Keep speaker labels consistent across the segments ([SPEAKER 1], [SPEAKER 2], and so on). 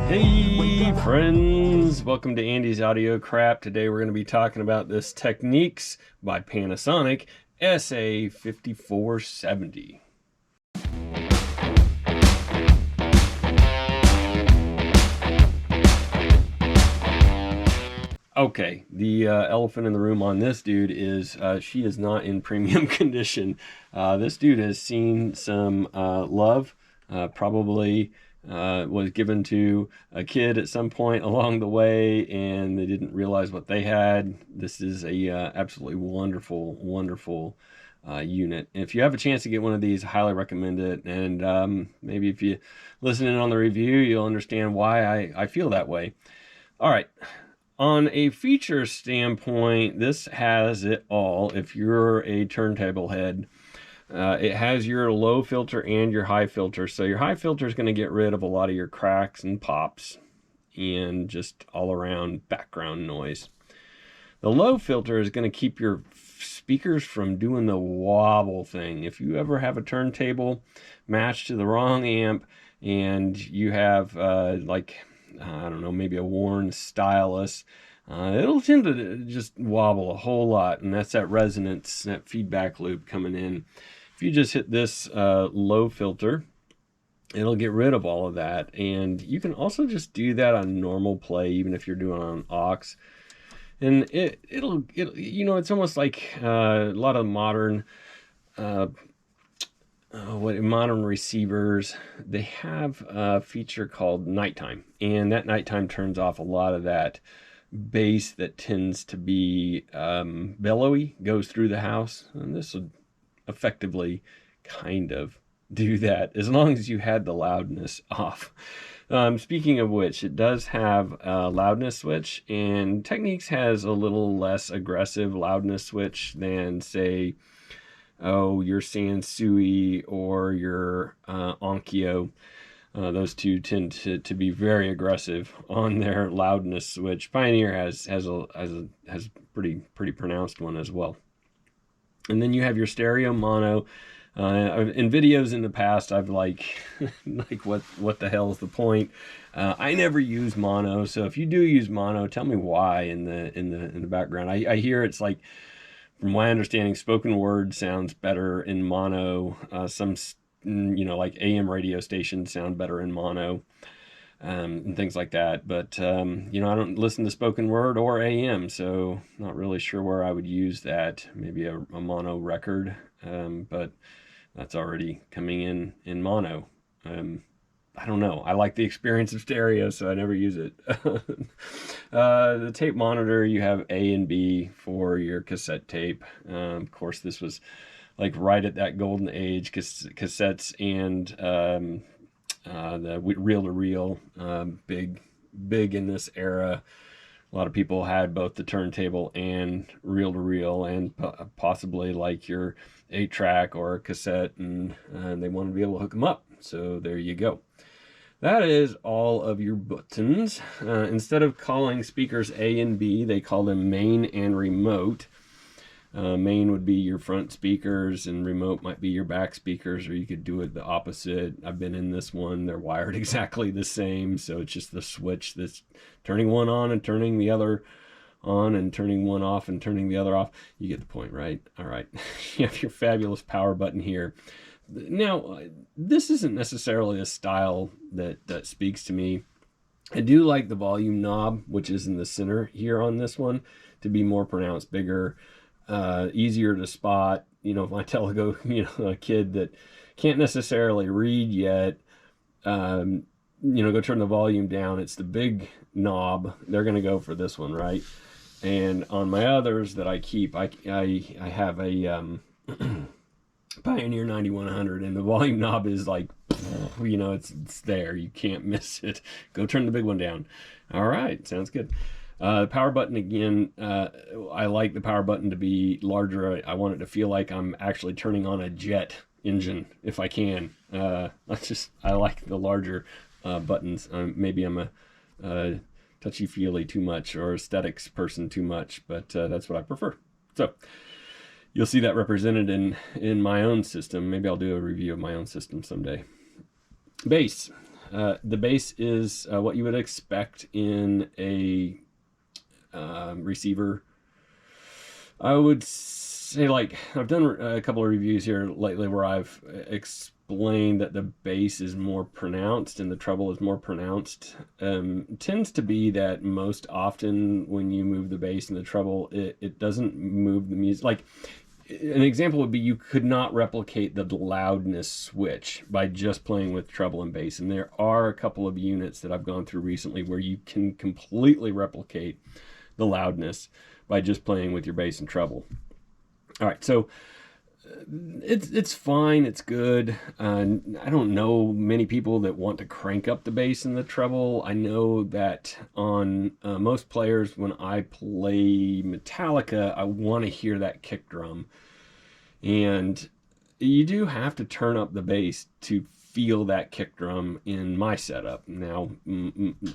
[SPEAKER 1] Hey friends, welcome to Andy's Audio Crap. Today we're going to be talking about this Technics by Panasonic SA-5470. Okay, the elephant in the room on this dude is she is not in premium condition. This dude has seen some love, probably was given to a kid at some point along the way, and they didn't realize what they had. This is a absolutely wonderful unit. And if you have a chance to get one of these, I highly recommend it. And maybe if you listen in on the review, you'll understand why I feel that way. All right. On a feature standpoint, this has it all. If you're a turntable head, it has your low filter and your high filter. So your high filter is going to get rid of a lot of your cracks and pops and just all around background noise. The low filter is going to keep your speakers from doing the wobble thing. If you ever have a turntable matched to the wrong amp and you have I don't know, maybe a worn stylus, it'll tend to just wobble a whole lot, and that's that resonance, that feedback loop coming in. If you just hit this low filter, it'll get rid of all of that. And you can also just do that on normal play, even if you're doing it on aux. And it'll you know, it's almost like a lot of modern modern receivers, they have a feature called nighttime, and that nighttime turns off a lot of that bass that tends to be bellowy, goes through the house. And this would effectively kind of do that as long as you had the loudness off. Speaking of which, it does have a loudness switch, and Technics has a little less aggressive loudness switch than, say, your Sansui or your Onkyo. Those two tend to be very aggressive on their loudness switch. Pioneer has pretty pronounced one as well. And then you have your stereo mono. In videos in the past, I've like what the hell is the point? I never use mono, so if you do use mono, tell me why in the background. I hear it's like, from my understanding, spoken word sounds better in mono. Some, like AM radio stations sound better in mono, and things like that. But, I don't listen to spoken word or AM, so not really sure where I would use that. Maybe a mono record, but that's already coming in mono. I don't know. I like the experience of stereo, so I never use it. The tape monitor, you have A and B for your cassette tape. Of course, this was like right at that golden age, cassettes and the reel-to-reel, big in this era. A lot of people had both the turntable and reel-to-reel, and possibly like your 8-track or a cassette, and they wanted to be able to hook them up. So there you go. That is all of your buttons. Instead of calling speakers A and B, they call them main and remote. Main would be your front speakers, and remote might be your back speakers, or you could do it the opposite. I've been in this one. They're wired exactly the same, so it's just the switch that's turning one on and turning the other on, and turning one off and turning the other off. You get the point, right? All right. You have your fabulous power button here. Now, this isn't necessarily a style that speaks to me. I do like the volume knob, which is in the center here on this one, to be more pronounced, bigger, easier to spot. If I tell a kid that can't necessarily read yet, go turn the volume down, it's the big knob, they're going to go for this one, right? And on my others that I keep, I have a Pioneer 9100, and the volume knob is like, it's there. You can't miss it. Go turn the big one down. All right, sounds good. Power button again. I like the power button to be larger. I want it to feel like I'm actually turning on a jet engine if I can. I like the larger buttons. Maybe I'm a touchy-feely too much, or aesthetics person too much, but that's what I prefer. So you'll see that represented in my own system. Maybe I'll do a review of my own system someday. Bass. The bass is what you would expect in a receiver. I would say, like, I've done a couple of reviews here lately where I've explained that the bass is more pronounced and the treble is more pronounced. Tends to be that most often when you move the bass and the treble, it doesn't move the music. Like, an example would be you could not replicate the loudness switch by just playing with treble and bass. And there are a couple of units that I've gone through recently where you can completely replicate the loudness by just playing with your bass and treble. All right, so it's fine, it's good. I don't know many people that want to crank up the bass and the treble. I know that on most players, when I play Metallica, I want to hear that kick drum. And you do have to turn up the bass to feel that kick drum in my setup. Now,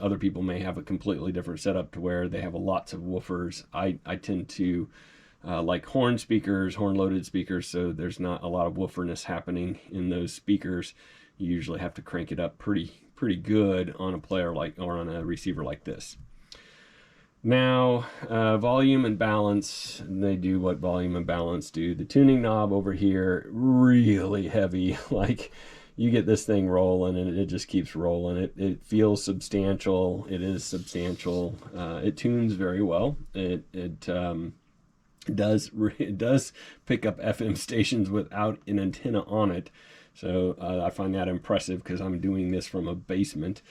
[SPEAKER 1] other people may have a completely different setup to where they have lots of woofers. I tend to like horn speakers, horn-loaded speakers, so there's not a lot of wooferness happening in those speakers. You usually have to crank it up pretty good on a player like, or on a receiver like this. Now, volume and balance, they do what volume and balance do. The tuning knob over here, really heavy. Like, you get this thing rolling and it just keeps rolling. It feels substantial. It is substantial. It tunes very well. It does pick up FM stations without an antenna on it. So I find that impressive because I'm doing this from a basement.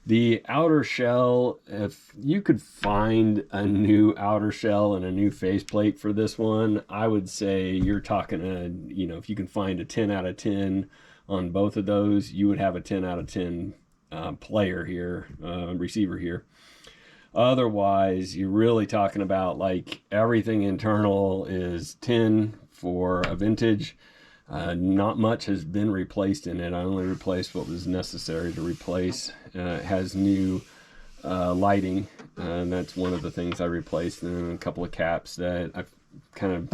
[SPEAKER 1] The outer shell, if you could find a new outer shell and a new faceplate for this one, I would say you're talking if you can find a 10 out of 10 on both of those, you would have a 10 out of 10 player here, receiver here. Otherwise, you're really talking about like everything internal is 10 for a vintage. Not much has been replaced in it. I only replaced what was necessary to replace. It has new lighting, and that's one of the things I replaced. And a couple of caps that I've kind of,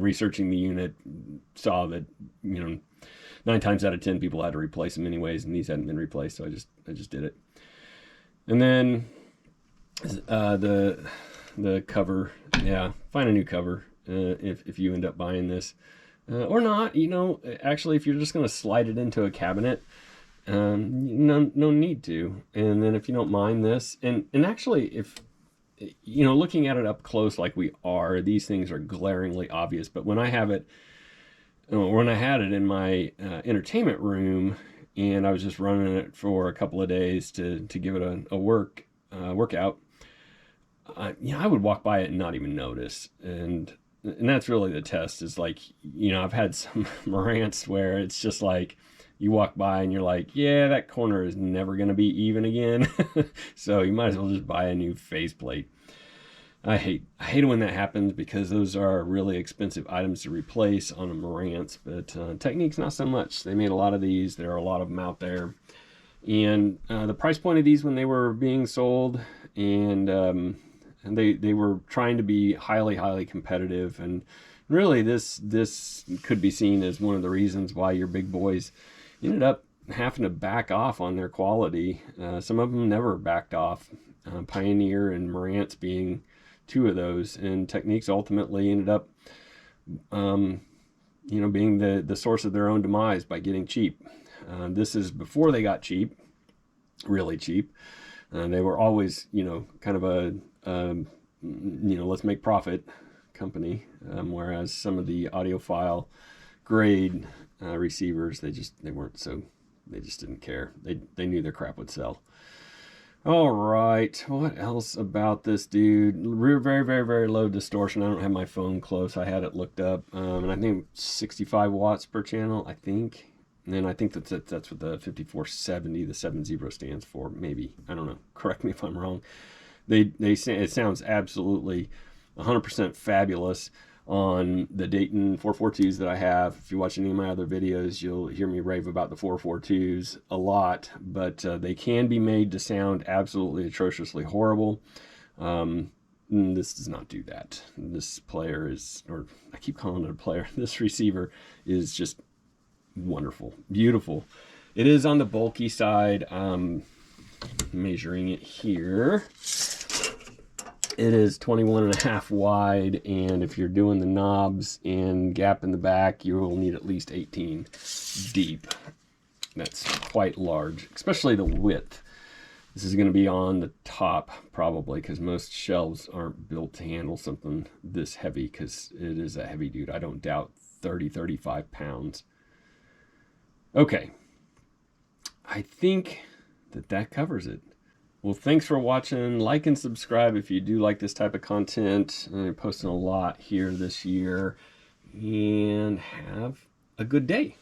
[SPEAKER 1] researching the unit, saw that 9 times out of 10 people had to replace them anyways, and these hadn't been replaced, so I just did it. And then the cover, find a new cover. If you end up buying this or not, actually, if you're just going to slide it into a cabinet, no need to. And then if you don't mind this, and actually, if looking at it up close like we are, these things are glaringly obvious. But when I have it, when I had it in my entertainment room, and I was just running it for a couple of days to give it a workout, I would walk by it and not even notice. And that's really the test, is like, I've had some Marantz where it's just like you walk by and you're like, yeah, that corner is never going to be even again. So you might as well just buy a new faceplate. I hate it when that happens, because those are really expensive items to replace on a Marantz, but Technics, not so much. They made a lot of these. There are a lot of them out there. And the price point of these when they were being sold, and they were trying to be highly competitive, and really this could be seen as one of the reasons why your big boys ended up having to back off on their quality. Some of them never backed off, Pioneer and Marantz being two of those, and Techniques ultimately ended up being the source of their own demise by getting cheap. This is before they got cheap, really cheap. They were always kind of a let's make profit company, whereas some of the audiophile grade receivers, they just didn't care. They knew their crap would sell. All right, what else about this dude? Very low distortion. I don't have my phone close. I had it looked up, and I think 65 watts per channel, I think. And then I think that's what the 5470, the 70 stands for. Maybe, I don't know. Correct me if I'm wrong. They say it sounds absolutely 100% fabulous on the Dayton 442s that I have. If you watch any of my other videos, you'll hear me rave about the 442s a lot, but they can be made to sound absolutely atrociously horrible. This does not do that. This player is, or I keep calling it a player, this receiver is just wonderful, beautiful. It is on the bulky side. Measuring it here. It is 21.5 wide, and if you're doing the knobs and gap in the back, you will need at least 18 deep. That's quite large, especially the width. This is going to be on the top probably, because most shelves aren't built to handle something this heavy, because it is a heavy dude. I don't doubt 30-35 pounds. Okay, I think that covers it. Well, thanks for watching. Like and subscribe if you do like this type of content. I'm posting a lot here this year, and have a good day.